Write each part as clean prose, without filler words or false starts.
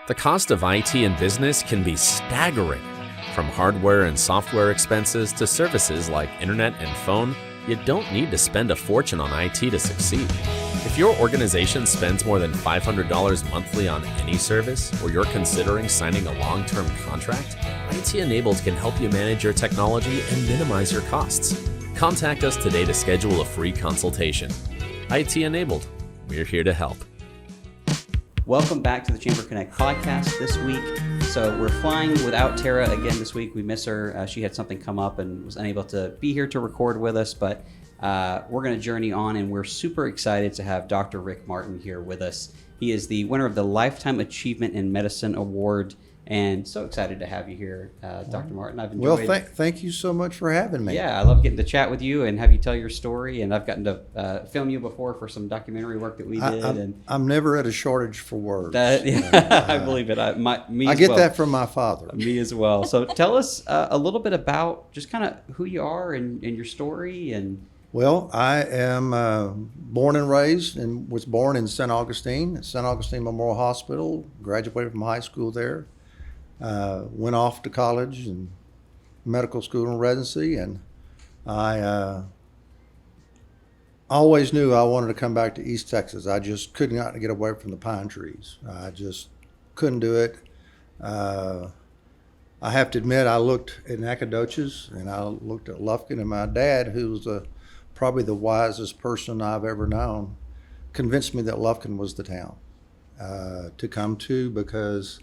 The cost of IT in business can be staggering. From hardware and software expenses to services like internet and phone, you don't need to spend a fortune on IT to succeed. If your organization spends more than $500 monthly on any service, or you're considering signing a long-term contract, IT Enabled can help you manage your technology and minimize your costs. Contact us today to schedule a free consultation. IT Enabled, we're here to help. Welcome back to the Chamber Connect podcast this week. So we're flying without Tara again this week. We miss her. She had something come up and was unable to be here to record with us, but we're going to journey on, and we're super excited to have Dr. Rick Martin here with us. He is the winner of the Lifetime Achievement in Medicine Award, and so excited to have you here, Dr. Martin. I've enjoyed. Well, thank you so much for having me. Yeah, I love getting to chat with you and have you tell your story. And I've gotten to film you before for some documentary work that we did. I'm never at a shortage for words. I believe it. I get that from my father. Me as well. So tell us a little bit about just kind of who you are and your story. And well, I am born and raised and was born in St. Augustine Memorial Hospital. Graduated from high school there. Went off to college and medical school and residency, and I always knew I wanted to come back to East Texas. I just could not get away from the pine trees. I just couldn't do it. I have to admit, I looked at Nacogdoches and I looked at Lufkin, and my dad, who was probably the wisest person I've ever known, convinced me that Lufkin was the town to come to, because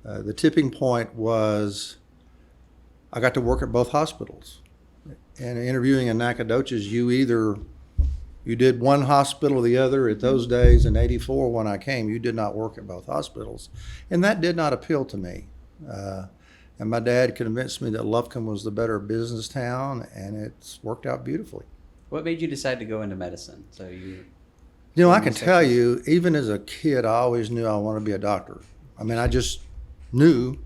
the tipping point was I got to work at both hospitals. And interviewing in Nacogdoches, you did one hospital or the other. At those days in '84 when I came, you did not work at both hospitals. And that did not appeal to me. And my dad convinced me that Lufkin was the better business town, and it's worked out beautifully. what made you decide to go into medicine? I can tell you, even as a kid, I always knew I wanted to be a doctor. I mean, I just knew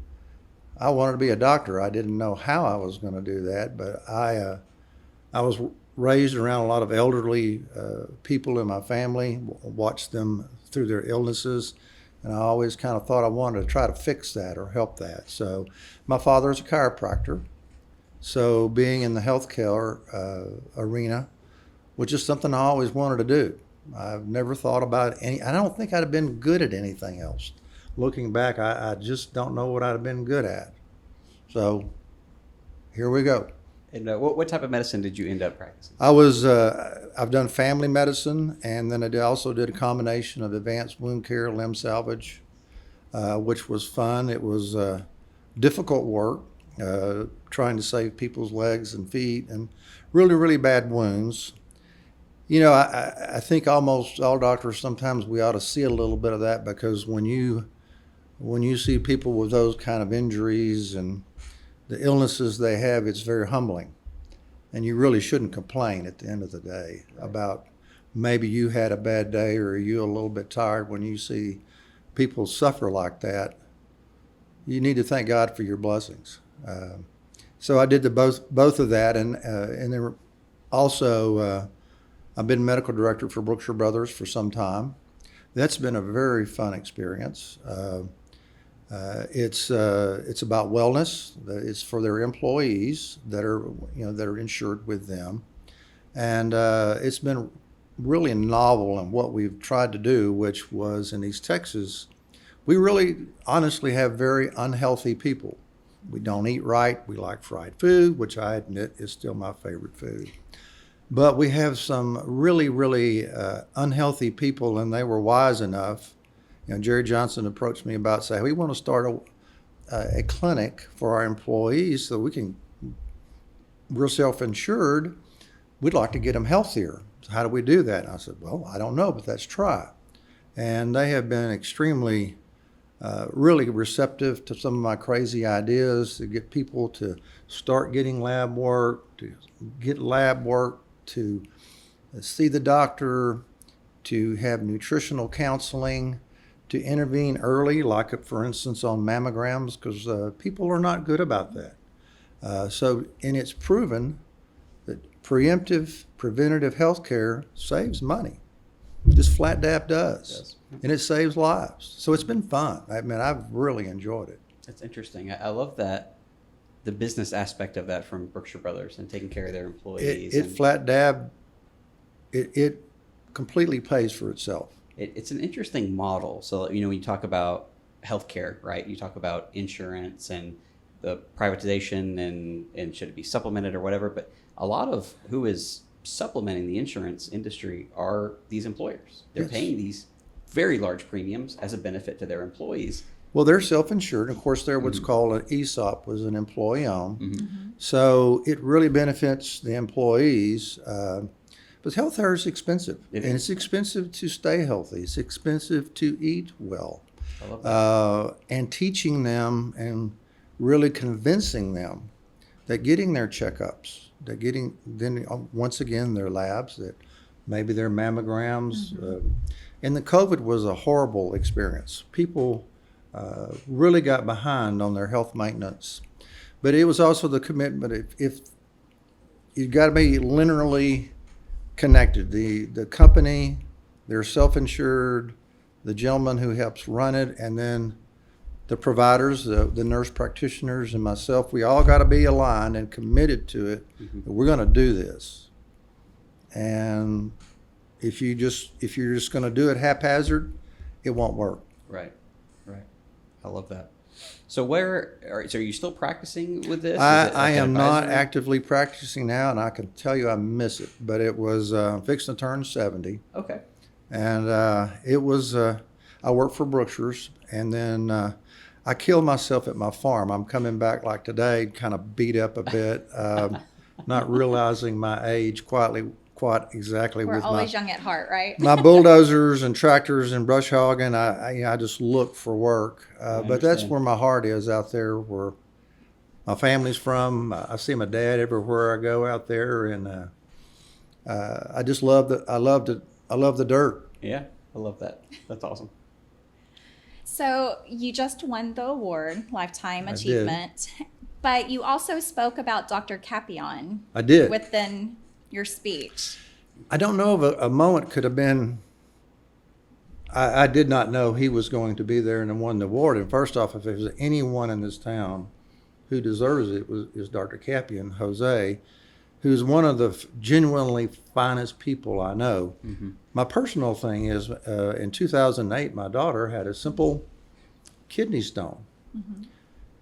I wanted to be a doctor. I didn't know how I was going to do that, but I was raised around a lot of elderly people in my family, watched them through their illnesses, and I always kind of thought I wanted to try to fix that or help that. So my father is a chiropractor, so being in the healthcare arena was just something I always wanted to do. I've never thought about I don't think I'd have been good at anything else. Looking back, I just don't know what I'd have been good at. So here we go. And what type of medicine did you end up practicing? I've done family medicine, and then I also did a combination of advanced wound care, limb salvage, which was fun. It was difficult work, trying to save people's legs and feet and really, really bad wounds. I think almost all doctors, sometimes we ought to see a little bit of that, because when you see people with those kind of injuries and the illnesses they have, it's very humbling. And you really shouldn't complain at the end of the day about maybe you had a bad day or you're a little bit tired. When you see people suffer like that, you need to thank God for your blessings. So I did both of that, and then also I've been medical director for Brookshire Brothers for some time. That's been a very fun experience. It's about wellness. It's for their employees that are insured with them, and it's been really novel in what we've tried to do, which was in East Texas. We really honestly have very unhealthy people. We don't eat right. We like fried food, which I admit is still my favorite food. But we have some really, really unhealthy people, and they were wise enough. Jerry Johnson approached me about saying, we want to start a clinic for our employees so we're self-insured. We'd like to get them healthier. So how do we do that? And I said, well, I don't know, but let's try. And they have been extremely, really receptive to some of my crazy ideas to get people to start getting lab work, to see the doctor, to have nutritional counseling, to intervene early, like for instance on mammograms, because people are not good about that. And it's proven that preventative health care saves money. Just flat dap does. Yes. and it saves lives. So it's been fun. I mean, I've really enjoyed it. That's interesting. I love that, the business aspect of that from Berkshire Brothers and taking care of their employees. It flat dab, it completely pays for itself. It's an interesting model. So, when you talk about healthcare, right? You talk about insurance and the privatization and should it be supplemented or whatever. But a lot of who is supplementing the insurance industry are these employers. They're Yes. paying these very large premiums as a benefit to their employees. Well, they're self-insured. Of course, they're what's called an ESOP, was an employee-owned. Mm-hmm. So it really benefits the employees. But healthcare is expensive, It and is. it's expensive to stay healthy. It's expensive to eat well, I love that. and teaching them and really convincing them that getting their checkups, that getting then once again their labs, that maybe their mammograms, and the COVID was a horrible experience. People really got behind on their health maintenance, but it was also the commitment. If you've got to be linearly connected, the company, they're self-insured, the gentleman who helps run it, and then the providers, the nurse practitioners, and myself, we all got to be aligned and committed to it. We're going to do this. And if you're just going to do it haphazard, it won't work. Right. I love that. So are you still practicing with this? Is it I like an am not advisory? actively practicing now, and I can tell you I miss it. But it was fixing to turn 70, Okay. and it was. I worked for Brookshire's, and then I killed myself at my farm. I'm coming back like today, kind of beat up a bit, not realizing my age quite exactly. We're with always young at heart, right? my bulldozers and tractors and brush hogging. I just look for work, but that's understand. where my heart is, out there where my family's from. I see my dad everywhere I go out there, and I just love I love the dirt. Yeah, I love that. That's awesome. So you just won the award, Lifetime I did. Achievement, but you also spoke about Dr. Capion I did. within your speech. I don't know if a moment could have been. I did not know he was going to be there and won the award. And first off, if there's anyone in this town who deserves it, is Dr. Capian, Jose, who's one of the genuinely finest people I know. My personal thing is, in 2008, my daughter had a simple kidney stone.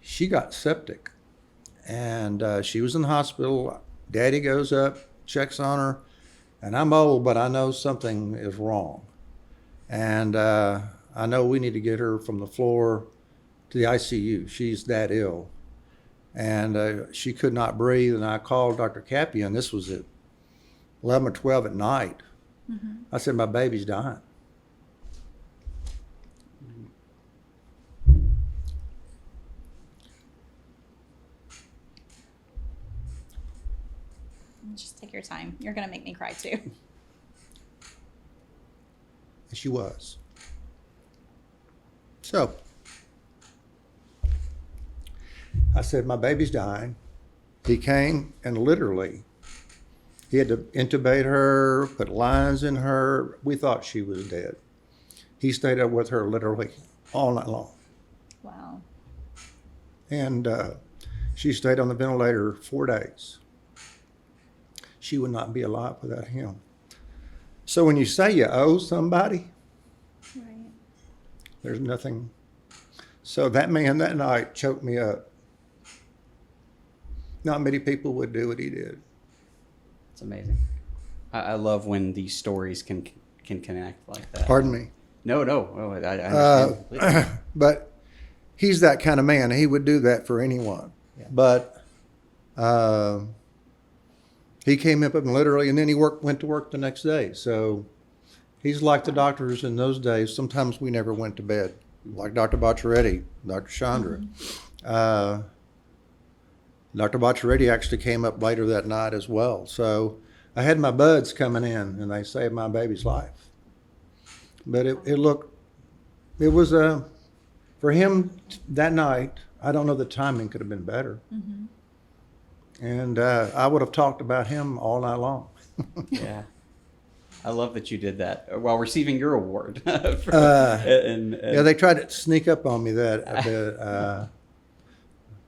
She got septic, and she was in the hospital. Daddy goes up, checks on her, and I'm old, but I know something is wrong. And I know we need to get her from the floor to the ICU. She's that ill. And she could not breathe, and I called Dr. Capian. This was at 11 or 12 at night. I said, my baby's dying. Just take your time. You're going to make me cry too. And she was. So I said, my baby's dying. He came, and literally, he had to intubate her, put lines in her. We thought she was dead. He stayed up with her literally all night long. Wow. And she stayed on the ventilator 4 days. She would not be alive without him. So when you say you owe somebody, Right. there's nothing. So that man that night choked me up. Not many people would do what he did. It's amazing. I love when these stories can connect like that. Pardon me. No. Oh, I understand completely. But he's that kind of man. He would do that for anyone. Yeah. But he came up and literally, and then he went to work the next day. So he's like the doctors in those days. Sometimes we never went to bed, like Dr. Bacciaretti, Dr. Chandra. Dr. Bacciaretti actually came up later that night as well. So I had my buds coming in, and they saved my baby's life. But it was for him that night. I don't know, the timing could have been better. And I would have talked about him all night long. Yeah. I love that you did that while receiving your award. Yeah, they tried to sneak up on me that a bit.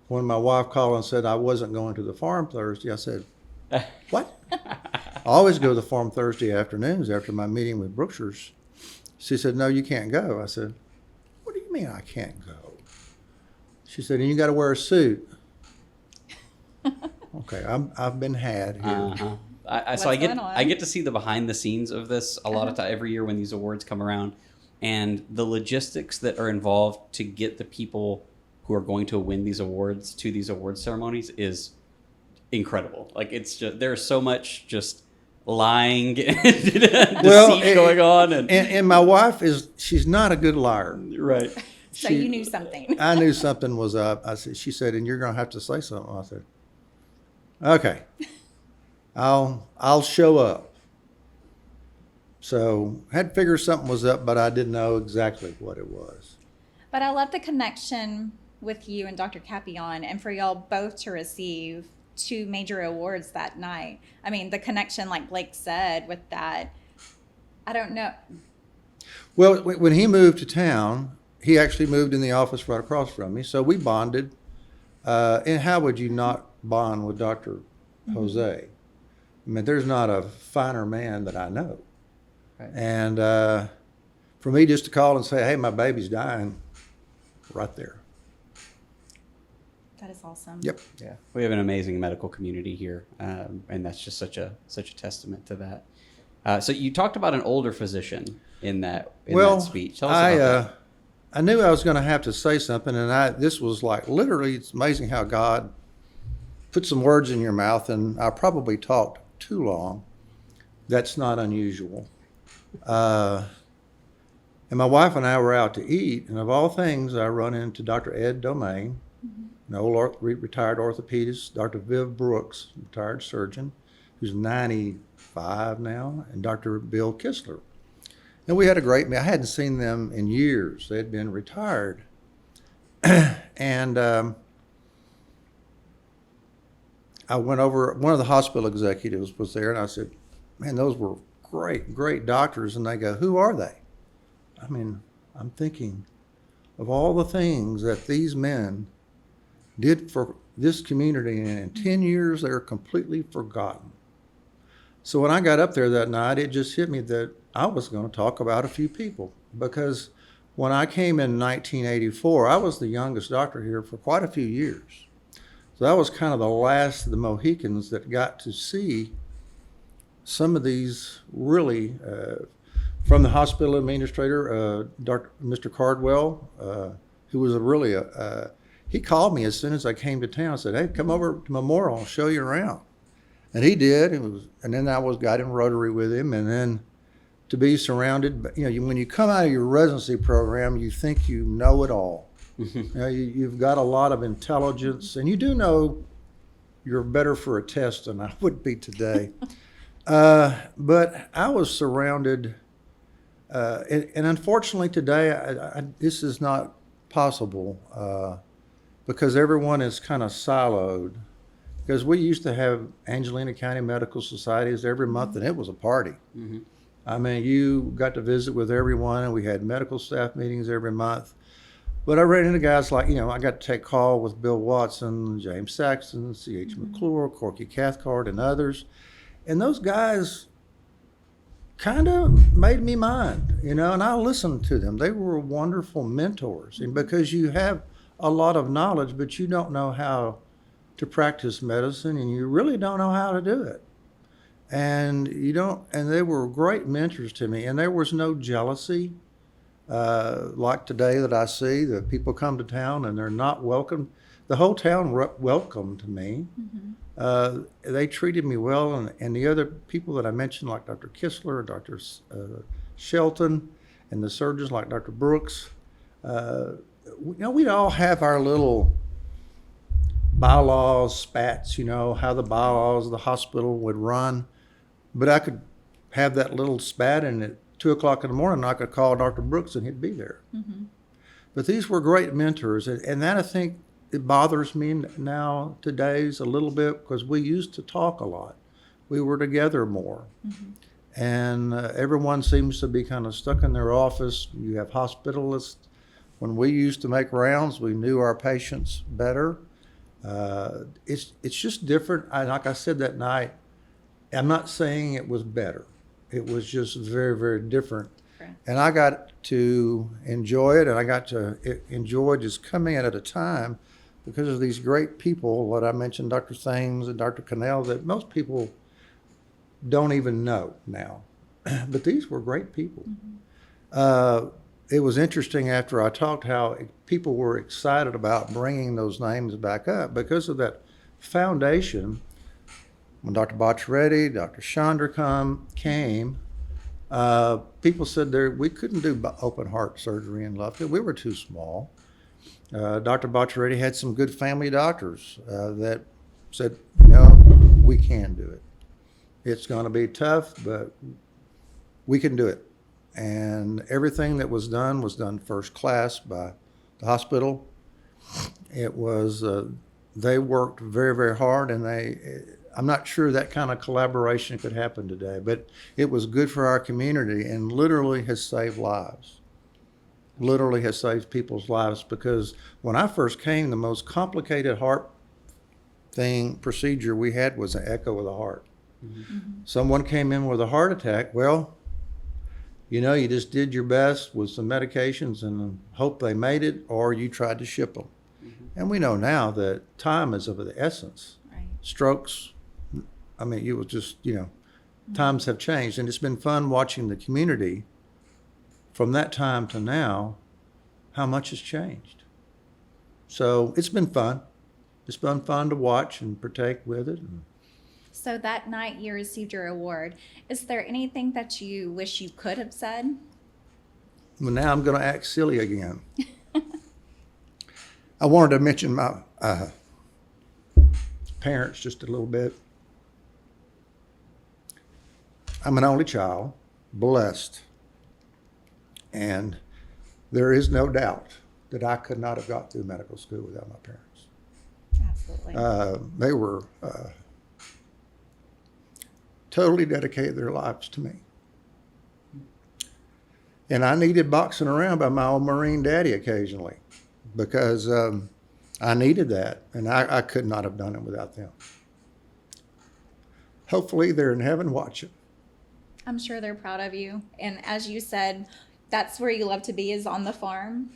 When my wife called and said I wasn't going to the farm Thursday, I said, "What?" I always go to the farm Thursday afternoons after my meeting with Brookshire's. She said, "No, you can't go." I said, "What do you mean I can't go?" She said, "And you got to wear a suit." Okay, I've been had here. Uh-huh. What's I going on? get to see the behind the scenes of this a lot of time every year when these awards come around, and the logistics that are involved to get the people who are going to win these awards to these award ceremonies is incredible. Like, it's just, there's so much just lying and deceit going on, and my wife she's not a good liar. Right. So you knew something. I knew something was up. She said, "And you're going to have to say something." I said, "Okay, I'll show up." So I had to figure something was up, but I didn't know exactly what it was. But I love the connection with you and Dr. Capion, and for y'all both to receive 2 major awards that night. I mean, the connection, like Blake said, with that, I don't know. Well, when he moved to town, he actually moved in the office right across from me, so we bonded. And how would you not bond with Dr. Jose? I mean, there's not a finer man that I know. Right. And for me just to call and say, "Hey, my baby's dying," right there. That is awesome. Yep. Yeah, we have an amazing medical community here, and that's just such a testament to that. So you talked about an older physician in that speech. Tell us about that. I knew I was going to have to say something, and this was like literally. It's amazing how God put some words in your mouth, and I probably talked too long. That's not unusual. And my wife and I were out to eat, and of all things, I run into Dr. Ed Domain, an old retired orthopedist, Dr. Viv Brooks, retired surgeon, who's 95 now, and Dr. Bill Kistler. And we had a great meal. I hadn't seen them in years. They had been retired. And I went over, one of the hospital executives was there, and I said, "Man, those were great doctors." And they go, "Who are they?" I mean, I'm thinking of all the things that these men did for this community, and in 10 years, they're completely forgotten. So when I got up there that night, it just hit me that I was going to talk about a few people, because when I came in 1984, I was the youngest doctor here for quite a few years. So that was kind of the last of the Mohicans that got to see some of these really, from the hospital administrator, Mr. Cardwell, who was he called me as soon as I came to town and said, "Hey, come over to Memorial, I'll show you around." And he did, and then I got in Rotary with him, and then to be surrounded, when you come out of your residency program, you think you know it all. You've got a lot of intelligence, and you do know you're better for a test than I would be today. But I was surrounded, and unfortunately today, this is not possible because everyone is kind of siloed. Because we used to have Angelina County Medical Societies every month, and it was a party. Mm-hmm. I mean, you got to visit with everyone, and we had medical staff meetings every month. But I ran into guys like, I got to take call with Bill Watson, James Saxon, C.H. McClure, Corky Cathcart, and others. And those guys kind of made me mine, and I listened to them. They were wonderful mentors. And because you have a lot of knowledge, but you don't know how to practice medicine, and you really don't know how to do it. And they were great mentors to me, and there was no jealousy like today that I see, that people come to town and they're not welcome. The whole town welcomed me. Mm-hmm. They treated me well, and the other people that I mentioned, like Dr. Kistler, Dr. Shelton, and the surgeons like Dr. Brooks, we'd all have our little bylaws, spats, how the bylaws of the hospital would run. But I could have that little spat, and at 2:00 in the morning, I could call Dr. Brooks and he'd be there. Mm-hmm. But these were great mentors, and that, I think, it bothers me now today's a little bit, because we used to talk a lot. We were together more. Mm-hmm. And everyone seems to be kind of stuck in their office. You have hospitalists. When we used to make rounds, we knew our patients better. It's just different. Like I said that night, I'm not saying it was better. It was just very, very different. Correct. And I got to enjoy it, and I got to enjoy just coming in at a time because of these great people, what I mentioned, Dr. Thames and Dr. Cannell, that most people don't even know now. But these were great people. It was interesting after I talked how people were excited about bringing those names back up because of that foundation. When Dr. Bocciaretti, Dr. Chandra came, people said we couldn't do open heart surgery in Lufkin. We were too small. Dr. Bocciaretti had some good family doctors that said, no, we can do it. It's going to be tough, but we can do it. And everything that was done first class by the hospital. It was, they worked very, very hard, and I'm not sure that kind of collaboration could happen today, but it was good for our community and literally has saved lives. Literally has saved people's lives, because when I first came, the most complicated heart procedure we had was an echo of the heart. Someone came in with a heart attack. Well, you just did your best with some medications and hope they made it, or you tried to ship them. And we know now that time is of the essence. Right. Strokes, I mean, you will just, times have changed, and it's been fun watching the community from that time to now, how much has changed. So it's been fun. It's been fun to watch and partake with it. So that night you received your award. Is there anything that you wish you could have said? Well, now I'm going to act silly again. I wanted to mention my parents just a little bit. I'm an only child, blessed. And there is no doubt that I could not have got through medical school without my parents. Absolutely. They were totally dedicated their lives to me. And I needed boxing around by my old Marine daddy occasionally, because I needed that, and I could not have done it without them. Hopefully they're in heaven watching. I'm sure they're proud of you. And as you said, that's where you love to be, is on the farm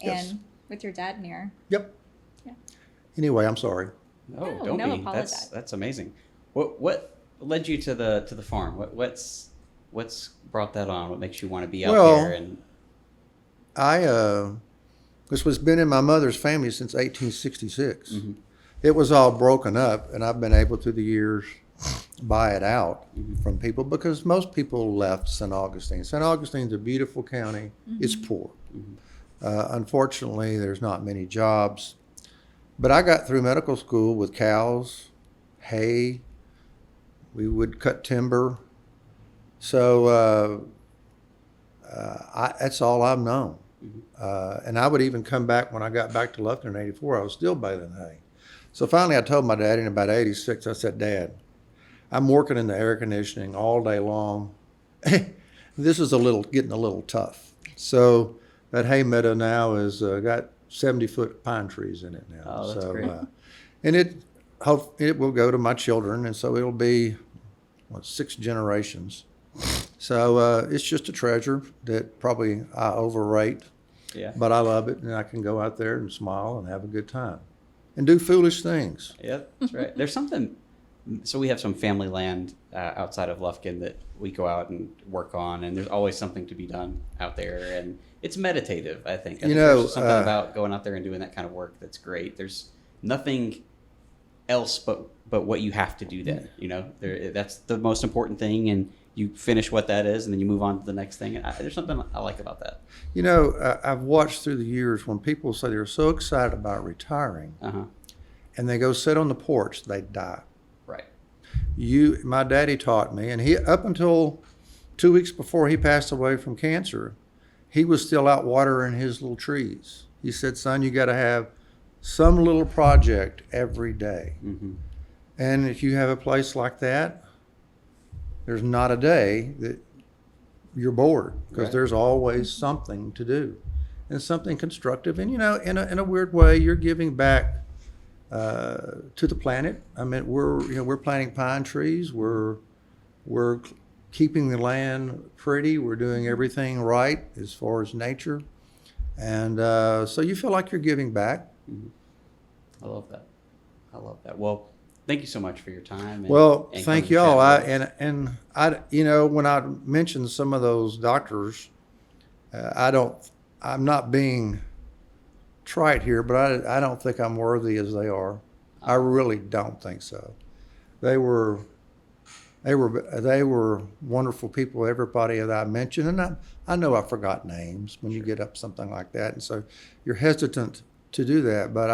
Yes. and with your dad near. Yep. Yeah. Anyway, I'm sorry. No, No, don't no be. apologize. That's amazing. What led you to the farm? What's brought that on? What makes you want to be out there? And This was been in my mother's family since 1866. It was all broken up, and I've been able through the years buy it out from people, because most people left St. Augustine. St. Augustine's a beautiful county. It's poor. Unfortunately, there's not many jobs. But I got through medical school with cows, hay. We would cut timber. So that's all I've known. And I would even come back when I got back to Lufkin in 84. I was still baling hay. So finally I told my dad in about 86, I said, Dad, I'm working in the air conditioning all day long. This is getting a little tough. So that hay meadow now is got 70-foot pine trees in it now. Oh, that's great. And it will go to my children, and so it'll be 6 generations. So it's just a treasure that probably I overrate. yeah, But I love it, and I can go out there and smile and have a good time and do foolish things. yeah, that's right. There's something. So we have some family land outside of Lufkin that we go out and work on, and there's always something to be done out there, and it's meditative. I think. There's something about going out there and doing that kind of work that's great. There's nothing else but what you have to do then. That's the most important thing, and you finish what that is, and then you move on to the next thing. And there's something I like about that. I've watched through the years when people say they're so excited about retiring, and they go sit on the porch, they die. Right. My daddy taught me, and he, up until 2 weeks before he passed away from cancer, he was still out watering his little trees. He said, son, you got to have some little project every day. And if you have a place like that, there's not a day that you're bored, because Right. there's always something to do, and something constructive. And in a weird way, you're giving back to the planet. I mean, we're planting pine trees. We're keeping the land pretty. We're doing everything right as far as nature, and so you feel like you're giving back. I love that. I love that. Well, thank you so much for your time. Well, and thank coming to chat y'all. with us. I when I mentioned some of those doctors, I'm not being trite here, but I don't think I'm worthy as they are. I really don't think so. They were wonderful people, everybody that I mentioned, and I know I forgot names when you get up something like that, and so you're hesitant to do that, but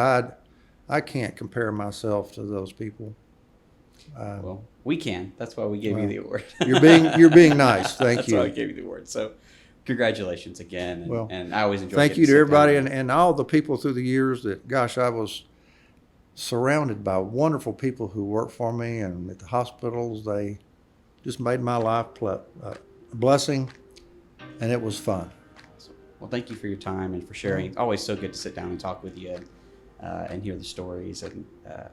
I can't compare myself to those people. Well, we can. That's why we gave you the award. You're being nice. Thank That's you. why I gave you the award. So, congratulations again. And, Well, and I always enjoy. Thank getting you to sit everybody down. and all the people through the years that, gosh, I was surrounded by wonderful people who worked for me, and at the hospitals, they just made my life a blessing, and it was fun. Well, thank you for your time and for sharing. Always so good to sit down and talk with you and hear the stories, and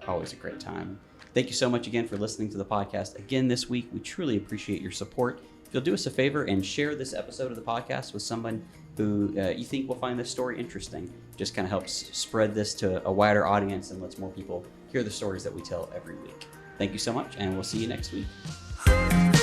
always a great time. Thank you so much again for listening to the podcast. Again, this week, we truly appreciate your support. If you'll do us a favor and share this episode of the podcast with someone who you think will find this story interesting, just kind of helps spread this to a wider audience and lets more people hear the stories that we tell every week. Thank you so much, and we'll see you next week.